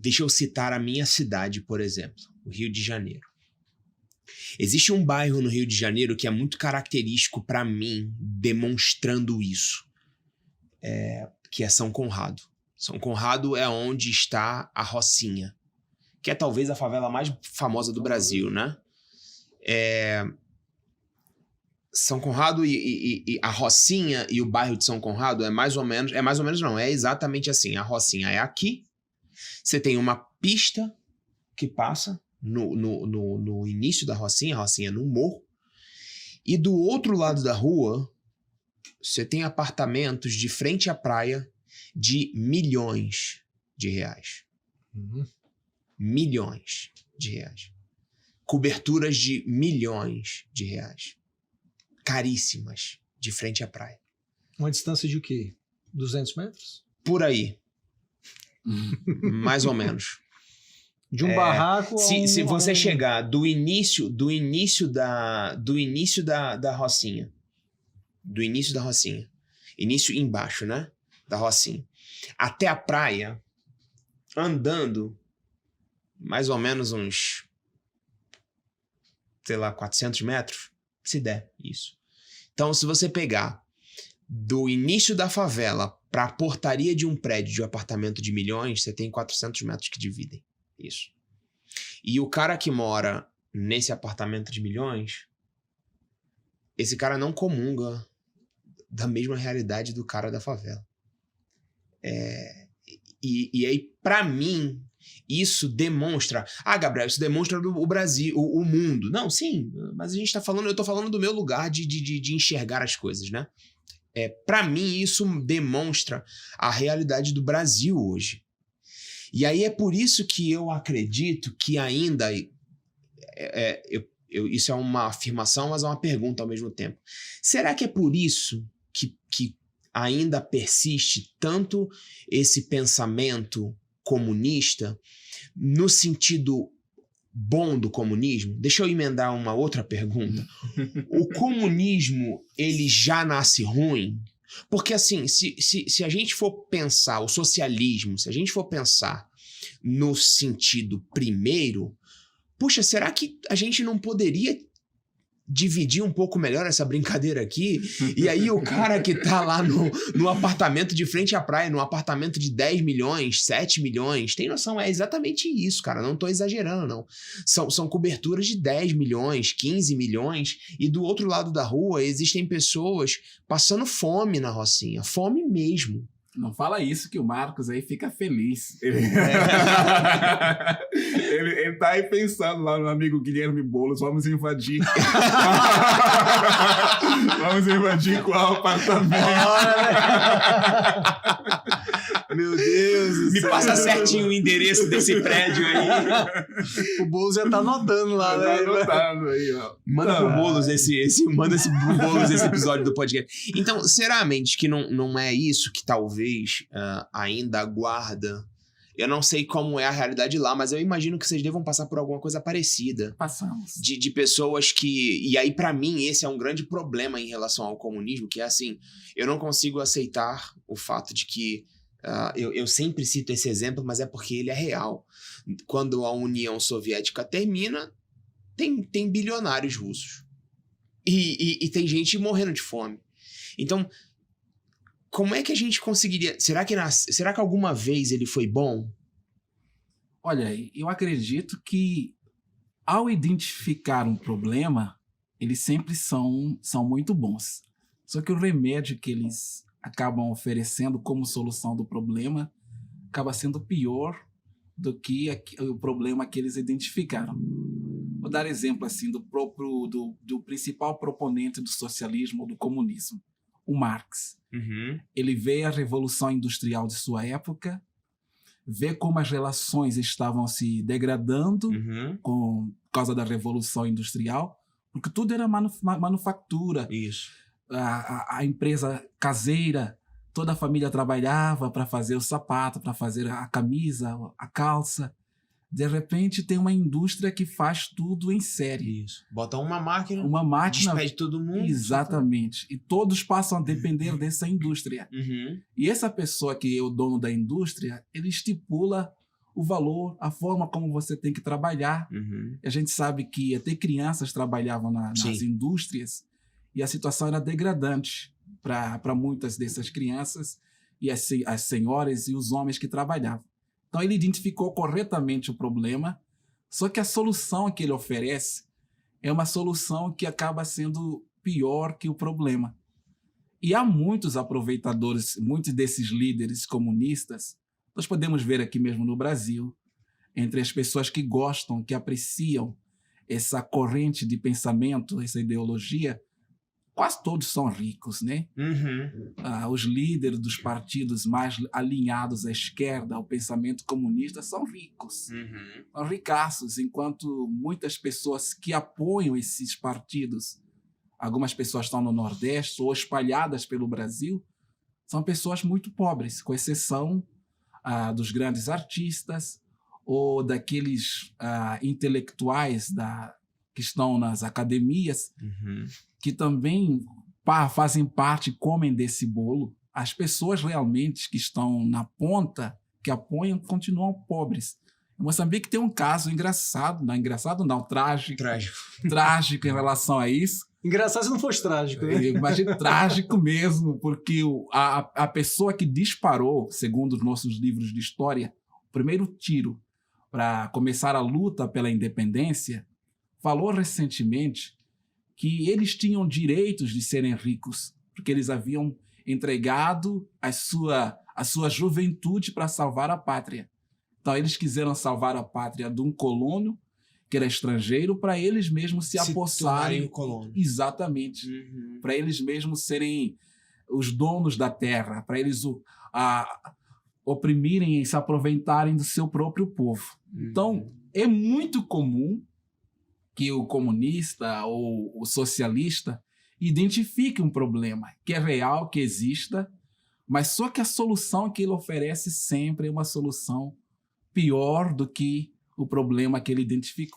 deixa eu citar a minha cidade, por exemplo, o Rio de Janeiro. Existe um bairro no Rio de Janeiro que é muito característico para mim, demonstrando isso, que é São Conrado. São Conrado é onde está a Rocinha, que é talvez a favela mais famosa do Brasil, né? São Conrado e a Rocinha e o bairro de São Conrado é mais ou menos não, é exatamente assim. A Rocinha é aqui, você tem uma pista que passa no início da Rocinha, a Rocinha é no morro, e do outro lado da rua, você tem apartamentos de frente à praia de milhões de reais. Milhões de reais. Coberturas de milhões de reais. Caríssimas, de frente à praia. Uma distância de o quê? 200 metros? Por aí. Mais ou menos. De um barraco se você chegar do início da Rocinha. Do início da Rocinha. Início embaixo, né? Da Rocinha. Até a praia, andando mais ou menos uns, sei lá, 400 metros, se der isso. Então, se você pegar do início da favela para a portaria de um prédio de um apartamento de milhões, você tem 400 metros que dividem isso. E o cara que mora nesse apartamento de milhões, esse cara não comunga da mesma realidade do cara da favela. E aí, para mim, isso demonstra... Ah, Gabriel, isso demonstra o Brasil, o mundo. Não, sim, mas a gente tá falando... Eu tô falando do meu lugar de enxergar as coisas, né? Para mim, isso demonstra a realidade do Brasil hoje. E aí é por isso que eu acredito que ainda... isso é uma afirmação, mas é uma pergunta ao mesmo tempo. Será que é por isso que ainda persiste tanto esse pensamento comunista no sentido bom do comunismo? Deixa eu emendar uma outra pergunta. O comunismo, ele já nasce ruim? Porque assim, se a gente for pensar o socialismo, se a gente for pensar no sentido primeiro, puxa, será que a gente não poderia dividir um pouco melhor essa brincadeira aqui? E aí o cara que tá lá no apartamento de frente à praia, num apartamento de 10 milhões, 7 milhões, tem noção? É exatamente isso, cara, não tô exagerando, não. São coberturas de 10 milhões, 15 milhões, e do outro lado da rua existem pessoas passando fome na Rocinha, fome mesmo. Não fala isso que o Marcos aí fica feliz. Ele tá aí pensando lá no amigo Guilherme Boulos, vamos invadir. Vamos invadir qual apartamento? Meu Deus. Me passa certinho o endereço desse prédio aí. O Boulos já tá anotando lá, né? Tá anotado aí, ó. Manda pro Boulos manda pro Boulos esse episódio do podcast. Então, sinceramente, que não é isso que talvez ainda aguarda. Eu não sei como é a realidade lá, mas eu imagino que vocês devam passar por alguma coisa parecida. Passamos. De pessoas que... E aí, pra mim, esse é um grande problema em relação ao comunismo, que é assim, eu não consigo aceitar o fato de que... eu sempre cito esse exemplo, mas é porque ele é real. Quando a União Soviética termina, tem bilionários russos. E tem gente morrendo de fome. Então, como é que a gente conseguiria... Será que alguma vez ele foi bom? Olha, eu acredito que ao identificar um problema, eles sempre são muito bons. Só que o remédio que eles acabam oferecendo como solução do problema acaba sendo pior do que o problema que eles identificaram. Vou dar exemplo assim do principal proponente do socialismo, do comunismo, o Marx. Uhum. Ele vê a revolução industrial de sua época, vê como as relações estavam se degradando por causa da revolução industrial, porque tudo era manufatura. Isso. A empresa caseira, toda a família trabalhava para fazer o sapato, para fazer a camisa, a calça. De repente tem uma indústria que faz tudo em série. Isso. Bota uma máquina, despede todo mundo. Exatamente. E todos passam a depender dessa indústria. Uhum. E essa pessoa que é o dono da indústria, ele estipula o valor, a forma como você tem que trabalhar. Uhum. A gente sabe que até crianças trabalhavam nas Sim. indústrias e a situação era degradante para muitas dessas crianças e as senhoras e os homens que trabalhavam. Então ele identificou corretamente o problema, só que a solução que ele oferece é uma solução que acaba sendo pior que o problema. E há muitos aproveitadores, muitos desses líderes comunistas, nós podemos ver aqui mesmo no Brasil, entre as pessoas que gostam, que apreciam essa corrente de pensamento, essa ideologia, quase todos são ricos, né? Uhum. Os líderes dos partidos mais alinhados à esquerda, ao pensamento comunista, são ricos, Uhum. são ricaços, enquanto muitas pessoas que apoiam esses partidos, algumas pessoas estão no Nordeste ou espalhadas pelo Brasil, são pessoas muito pobres, com exceção dos grandes artistas ou daqueles intelectuais que estão nas academias, Uhum. que também fazem parte, comem desse bolo. As pessoas realmente que estão na ponta, que apoiam, continuam pobres. Em Moçambique tem um caso engraçado, trágico, trágico em relação a isso. Engraçado se não fosse trágico, né? Imagina, trágico mesmo, porque a pessoa que disparou, segundo os nossos livros de história, o primeiro tiro para começar a luta pela independência, falou recentemente que eles tinham direitos de serem ricos, porque eles haviam entregado a sua juventude para salvar a pátria. Então eles quiseram salvar a pátria de um colono que era estrangeiro, para eles mesmos se apossarem. O colono. Exatamente. Uhum. Para eles mesmos serem os donos da terra, para eles oprimirem e se aproveitarem do seu próprio povo. Uhum. Então, é muito comum que o comunista ou o socialista identifique um problema que é real, que exista, mas só que a solução que ele oferece sempre é uma solução pior do que o problema que ele identificou.